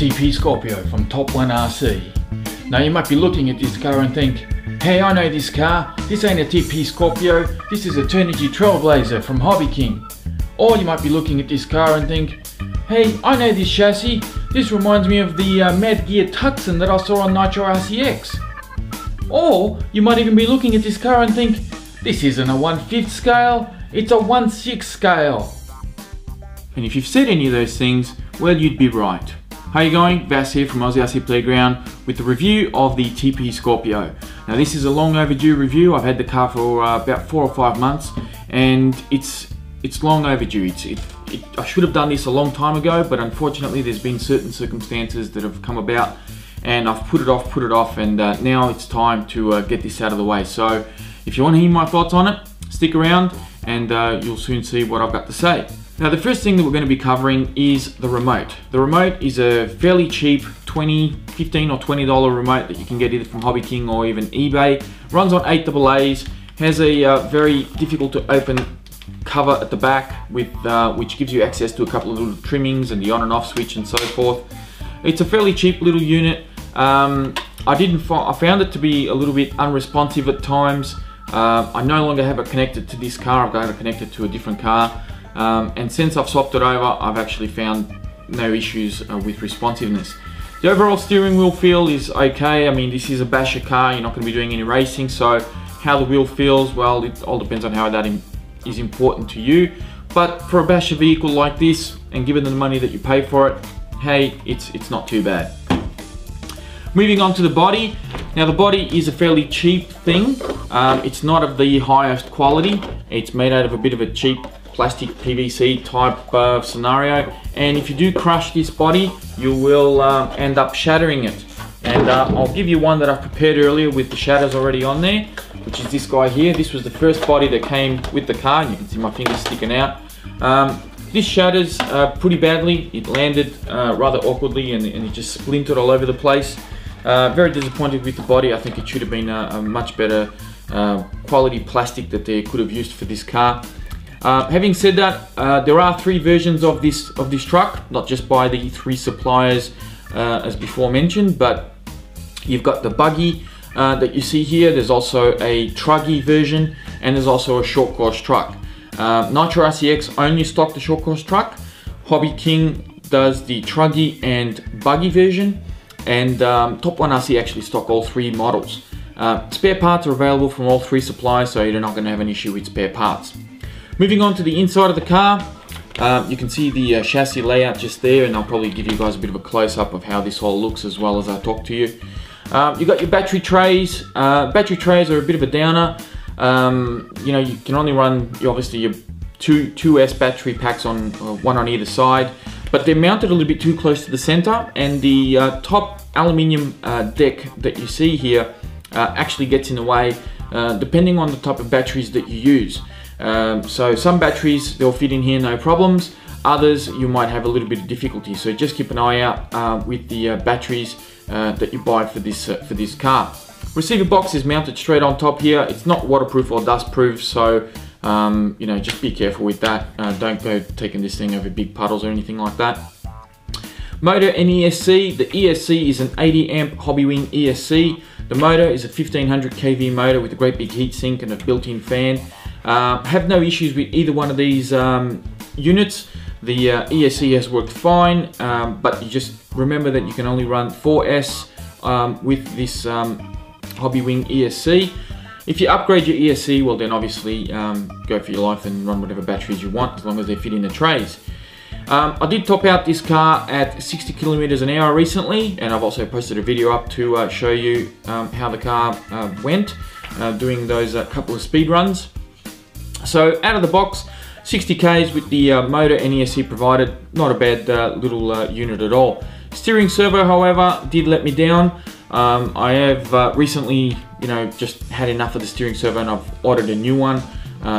TP-Scorpio from Top One RC. Now you might be looking at this car and think, hey, I know this car, this ain't a TP-Scorpio, this is a Turnigy Trailblazer from Hobby King. Or you might be looking at this car and think, hey, I know this chassis, this reminds me of the Mad Gear Tucson that I saw on Nitro RCX. Or you might even be looking at this car and think, this isn't a 1/5 scale, it's a 1/6 scale. And if you've said any of those things, well, you'd be right. How you going? Vass here from Aussie RC Playground with the review of the TP-Scorpio. Now this is a long overdue review. I've had the car for about 4 or 5 months, and it's long overdue. I should have done this a long time ago, but unfortunately there's been certain circumstances that have come about, and I've put it off, and now it's time to get this out of the way. So if you want to hear my thoughts on it, stick around and you'll soon see what I've got to say. Now the first thing that we're going to be covering is the remote. The remote is a fairly cheap $15 or $20 remote that you can get either from Hobby King or even eBay. Runs on 8 AA's, has a very difficult to open cover at the back with which gives you access to a couple of little trimmings and the on and off switch and so forth. It's a fairly cheap little unit. I found it to be a little bit unresponsive at times. I no longer have it connected to this car. I've got it connected to a different car. And since I've swapped it over, I've actually found no issues with responsiveness. The overall steering wheel feel is okay. I mean, this is a basher car, you're not going to be doing any racing, so how the wheel feels, well, it all depends on how that is important to you. But for a basher vehicle like this, and given the money that you pay for it, hey, it's not too bad. Moving on to the body. Now the body is a fairly cheap thing. It's not of the highest quality. It's made out of a bit of a cheap plastic PVC type of scenario, and if you do crush this body, you will end up shattering it. And I'll give you one that I've prepared earlier with the shatters already on there, which is this guy here. This was the first body that came with the car, and you can see my fingers sticking out. This shatters pretty badly. It landed rather awkwardly, and it just splintered all over the place. Very disappointed with the body. I think it should have been a much better quality plastic that they could have used for this car. Having said that, there are 3 versions of this truck, not just by the 3 suppliers as before mentioned, but you've got the Buggy that you see here. There's also a Truggy version, and there's also a short course truck. Nitro RCX only stocked the short course truck. Hobby King does the Truggy and Buggy version, and Top One RC actually stock all 3 models. Spare parts are available from all 3 suppliers, so you're not going to have an issue with spare parts. Moving on to the inside of the car, you can see the chassis layout just there, and I'll probably give you guys a bit of a close-up of how this all looks as well as I talk to you. You've got your battery trays. Battery trays are a bit of a downer. You know, you can only run obviously your 2S battery packs on one on either side, but they're mounted a little bit too close to the center, and the top aluminium deck that you see here actually gets in the way depending on the type of batteries that you use. So some batteries, they'll fit in here no problems. Others, you might have a little bit of difficulty. So just keep an eye out with the batteries that you buy for this car. Receiver box is mounted straight on top here. It's not waterproof or dust proof, so you know, just be careful with that. Don't go taking this thing over big puddles or anything like that. Motor and ESC. The ESC is an 80 amp Hobbywing ESC. The motor is a 1500 kV motor with a great big heatsink and a built-in fan. Have no issues with either one of these units. The ESC has worked fine, but you just remember that you can only run 4S with this Hobbywing ESC. If you upgrade your ESC, well then obviously go for your life and run whatever batteries you want, as long as they fit in the trays. I did top out this car at 60 kilometers an hour recently, and I've also posted a video up to show you how the car went doing those couple of speed runs. So out of the box, 60 Ks with the motor and ESC provided, not a bad little unit at all. Steering servo, however, did let me down. I have recently, you know, just had enough of the steering servo, and I've ordered a new one.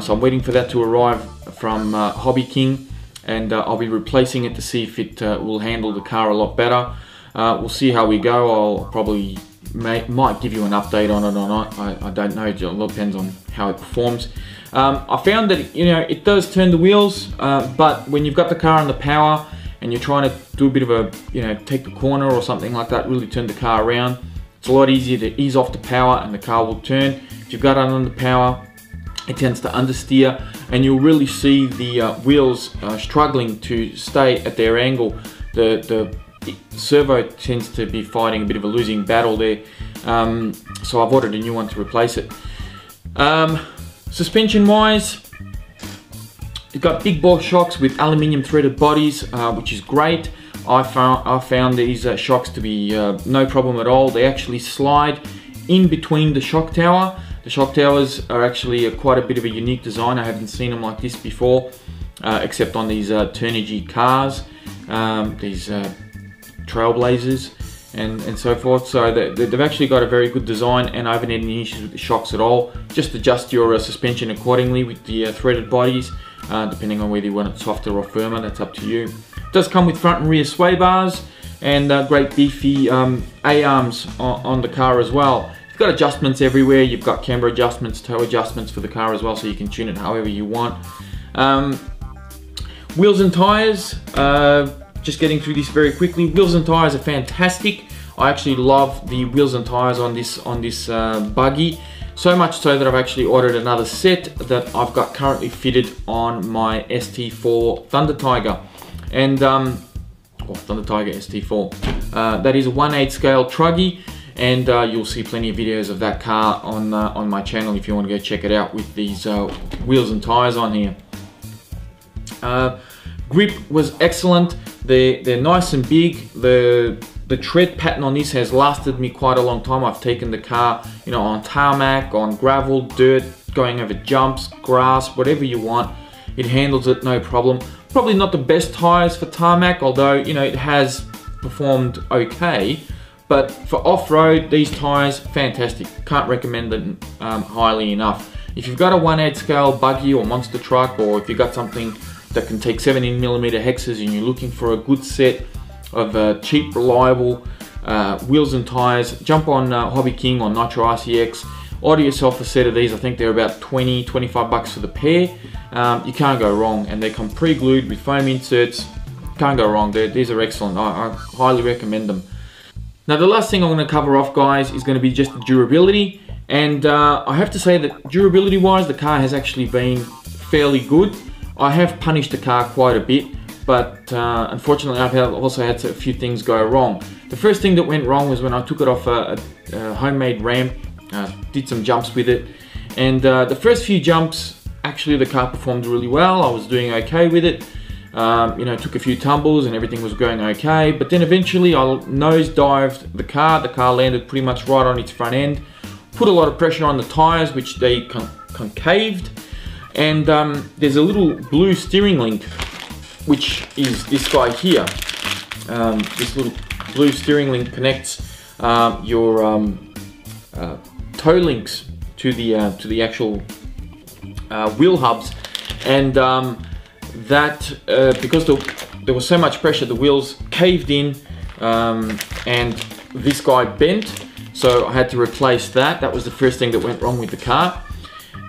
So I'm waiting for that to arrive from Hobby King, and I'll be replacing it to see if it will handle the car a lot better. We'll see how we go. I'll probably might give you an update on it or not. I don't know. It all depends on how it performs. I found that, you know, it does turn the wheels, but when you've got the car on the power and you're trying to do a bit of a, take the corner or something like that, really turn the car around, it's a lot easier to ease off the power and the car will turn. If you've got it under power, it tends to understeer, and you'll really see the wheels struggling to stay at their angle. The servo tends to be fighting a bit of a losing battle there, so I've ordered a new one to replace it. Suspension wise, it's got big bore shocks with aluminium threaded bodies, which is great. I found these shocks to be no problem at all. They actually slide in between the shock tower. The shock towers are actually quite a bit of a unique design. I haven't seen them like this before, except on these Turnigy cars, these Trailblazers and so forth. So they've actually got a very good design, and I haven't had any issues with the shocks at all. Just adjust your suspension accordingly with the threaded bodies, depending on whether you want it softer or firmer, that's up to you. It does come with front and rear sway bars, and great beefy A-arms on the car as well. You've got adjustments everywhere. You've got camber adjustments, toe adjustments for the car as well, so you can tune it however you want. Wheels and tires, just getting through this very quickly. Wheels and tires are fantastic. I actually love the wheels and tires on this Buggy, so much so that I've actually ordered another set that I've got currently fitted on my ST4 Thunder Tiger, and Thunder Tiger ST4. That is a 1/8 scale truggy, and you'll see plenty of videos of that car on my channel if you want to go check it out with these wheels and tires on here. Grip was excellent. They're nice and big. The tread pattern on this has lasted me quite a long time. I've taken the car, on tarmac, on gravel, dirt, going over jumps, grass, whatever you want. It handles it no problem. Probably not the best tires for tarmac, although it has performed okay. But for off-road, these tires, fantastic. Can't recommend them highly enough. If you've got a 1/8 scale Buggy or monster truck, or if you've got something that can take 17mm hexes and you're looking for a good set of cheap, reliable wheels and tires, jump on Hobby King or Nitro RCX, order yourself a set of these. I think they're about 20-25 bucks for the pair. You can't go wrong, and they come pre-glued with foam inserts. Can't go wrong. These are excellent. I highly recommend them. Now the last thing I'm going to cover off, guys, is going to be just the durability, and I have to say that durability wise the car has actually been fairly good. I have punished the car quite a bit, but unfortunately I've also had a few things go wrong. The first thing that went wrong was when I took it off a homemade ramp, did some jumps with it, and the first few jumps actually the car performed really well. I was doing okay with it. Took a few tumbles and everything was going okay, but then eventually I nose-dived the car. The car landed pretty much right on its front end, put a lot of pressure on the tires, which they concaved, and there's a little blue steering link, which is this guy here. This little blue steering link connects your toe links to the actual wheel hubs, and because there was so much pressure, the wheels caved in, and this guy bent, so I had to replace that. That was the first thing that went wrong with the car.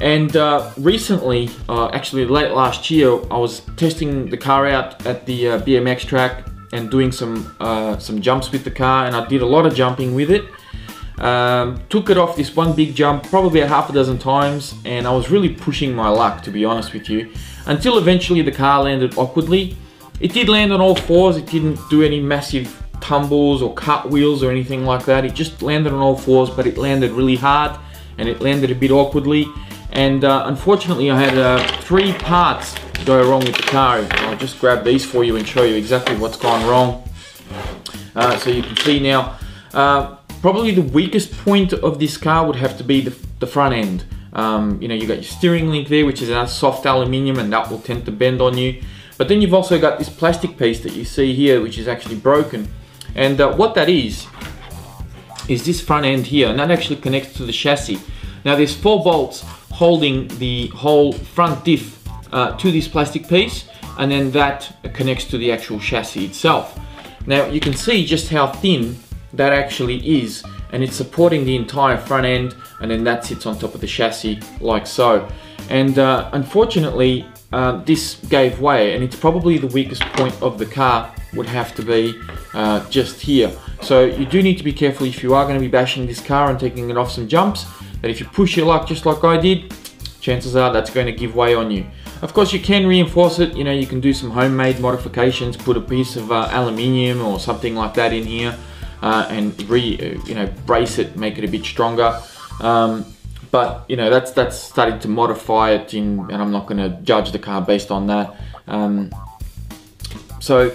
And recently, actually late last year, I was testing the car out at the BMX track and doing some jumps with the car, and I did a lot of jumping with it. Took it off this one big jump probably a half a dozen times, and I was really pushing my luck, to be honest with you, until eventually the car landed awkwardly. It did land on all fours. It didn't do any massive tumbles or cartwheels or anything like that. It just landed on all fours, but it landed really hard and it landed a bit awkwardly. And unfortunately I had 3 parts go wrong with the car. I'll just grab these for you and show you exactly what's gone wrong. So you can see now, probably the weakest point of this car would have to be the front end. You got your steering link there, which is a soft aluminium, and that will tend to bend on you. But then you've also got this plastic piece that you see here, which is actually broken. And what that is this front end here, and that actually connects to the chassis. Now there's 4 bolts holding the whole front diff to this plastic piece, and then that connects to the actual chassis itself. Now you can see just how thin that actually is, and it's supporting the entire front end, and then that sits on top of the chassis like so. And unfortunately this gave way, and it's probably the weakest point of the car would have to be just here. So you do need to be careful if you are going to be bashing this car and taking it off some jumps, that if you push your luck just like I did, chances are that's going to give way on you. Of course, you can reinforce it. You know, you can do some homemade modifications, put a piece of aluminium or something like that in here, and brace it, make it a bit stronger. But you know, that's starting to modify it in, and I'm not going to judge the car based on that. So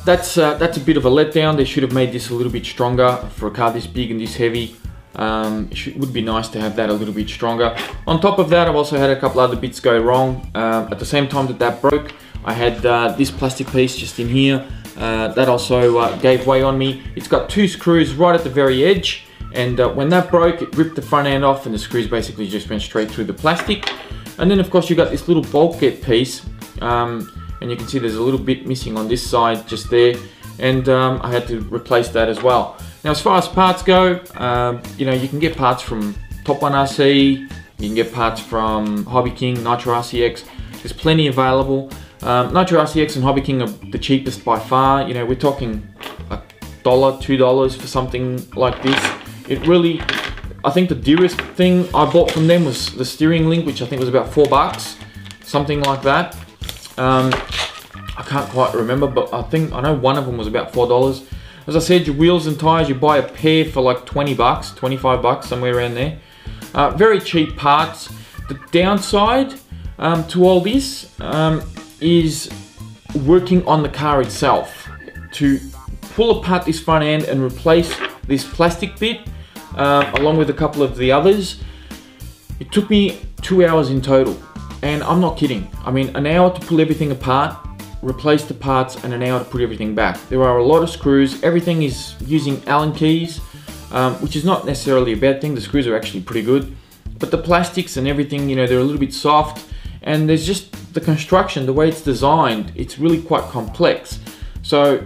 that's a bit of a letdown. They should have made this a little bit stronger for a car this big and this heavy. It would be nice to have that a little bit stronger. On top of that, I've also had a couple other bits go wrong. At the same time that broke, I had this plastic piece just in here. That also gave way on me. It's got two screws right at the very edge, and when that broke, it ripped the front end off and the screws basically just went straight through the plastic. And then of course you got this little bulkhead piece, and you can see there's a little bit missing on this side just there, and I had to replace that as well. Now, as far as parts go, you know, you can get parts from Top One RC, you can get parts from Hobby King, Nitro RCX. There's plenty available. Nitro RCX and Hobby King are the cheapest by far. You know, we're talking $1, $2 for something like this. It really, I think the dearest thing I bought from them was the steering link, which I think was about $4, something like that. I can't quite remember, but I know one of them was about $4. As I said, your wheels and tires, you buy a pair for like $20, $25, somewhere around there. Very cheap parts. The downside to all this is working on the car itself. To pull apart this front end and replace this plastic bit, along with a couple of the others, it took me 2 hours in total. And I'm not kidding. I mean, an hour to pull everything apart, replace the parts, and an hour to put everything back. There are a lot of screws. Everything is using Allen keys, which is not necessarily a bad thing. The screws are actually pretty good, but the plastics and everything, you know, they're a little bit soft, and there's just the construction, the way it's designed, it's really quite complex. So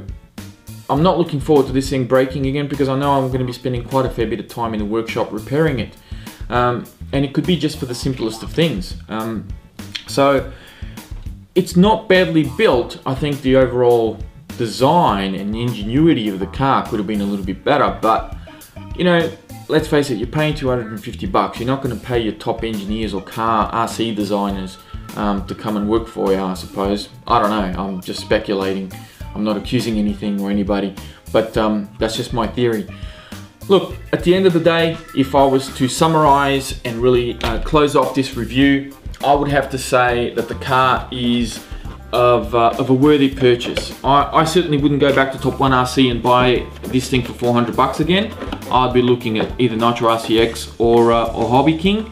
I'm not looking forward to this thing breaking again, because I know I'm going to be spending quite a fair bit of time in the workshop repairing it, and it could be just for the simplest of things. So it's not badly built. I think the overall design and the ingenuity of the car could have been a little bit better, but you know, let's face it, you're paying $250. You're not going to pay your top engineers or car RC designers to come and work for you, I suppose. I don't know, I'm just speculating. I'm not accusing anything or anybody, but that's just my theory. Look, at the end of the day, if I was to summarize and really close off this review, I would have to say that the car is of a worthy purchase. I certainly wouldn't go back to Top One RC and buy this thing for $400 again. I'd be looking at either Nitro RCX or Hobby King,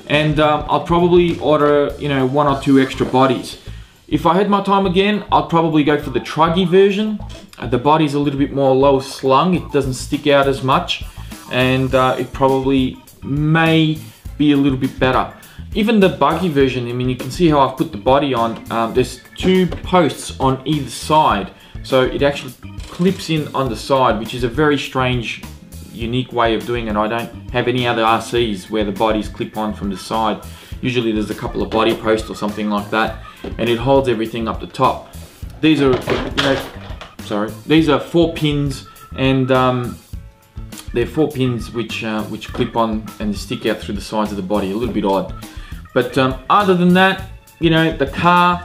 and I'd probably order, you know, 1 or 2 extra bodies. If I had my time again, I'd probably go for the Turnigy version. The body's a little bit more low slung, it doesn't stick out as much, and it probably may be a little bit better. Even the Buggy version, I mean, you can see how I've put the body on. There's 2 posts on either side, so it actually clips in on the side, which is a very strange, unique way of doing it. I don't have any other RCs where the bodies clip on from the side. Usually there's a couple of body posts or something like that, and it holds everything up the top. These are, you know, these are 4 pins, and they're 4 pins which clip on and stick out through the sides of the body. A little bit odd. But other than that, you know, the car,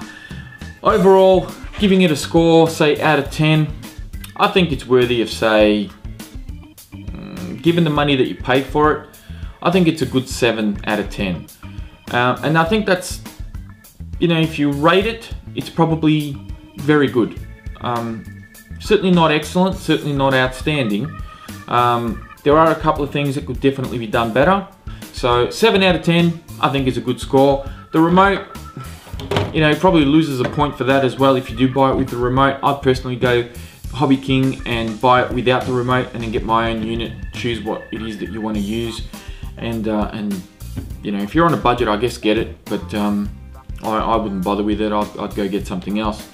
overall, giving it a score, say out of 10, I think it's worthy of, say, given the money that you paid for it, I think it's a good 7 out of 10. And I think that's, you know, if you rate it, it's probably very good. Certainly not excellent, certainly not outstanding. There are a couple of things that could definitely be done better. So 7 out of 10, I think is a good score. The remote, you know, probably loses a point for that as well. If you do buy it with the remote, I'd personally go Hobby King and buy it without the remote, and then get my own unit, choose what it is that you want to use, and you know, if you're on a budget, I guess get it, but I wouldn't bother with it. I'd go get something else.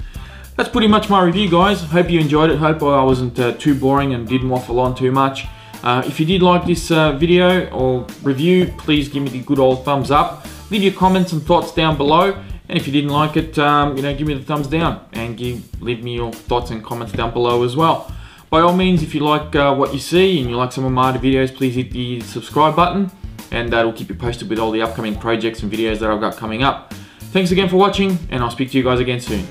That's pretty much my review, guys. Hope you enjoyed it. Hope I wasn't too boring and didn't waffle on too much. If you did like this video or review, please give me the good old thumbs up. Leave your comments and thoughts down below, And if you didn't like it, you know, give me the thumbs down and leave me your thoughts and comments down below as well. By all means, if you like what you see and you like some of my other videos, please hit the subscribe button, and that'll keep you posted with all the upcoming projects and videos that I've got coming up. Thanks again for watching, and I'll speak to you guys again soon.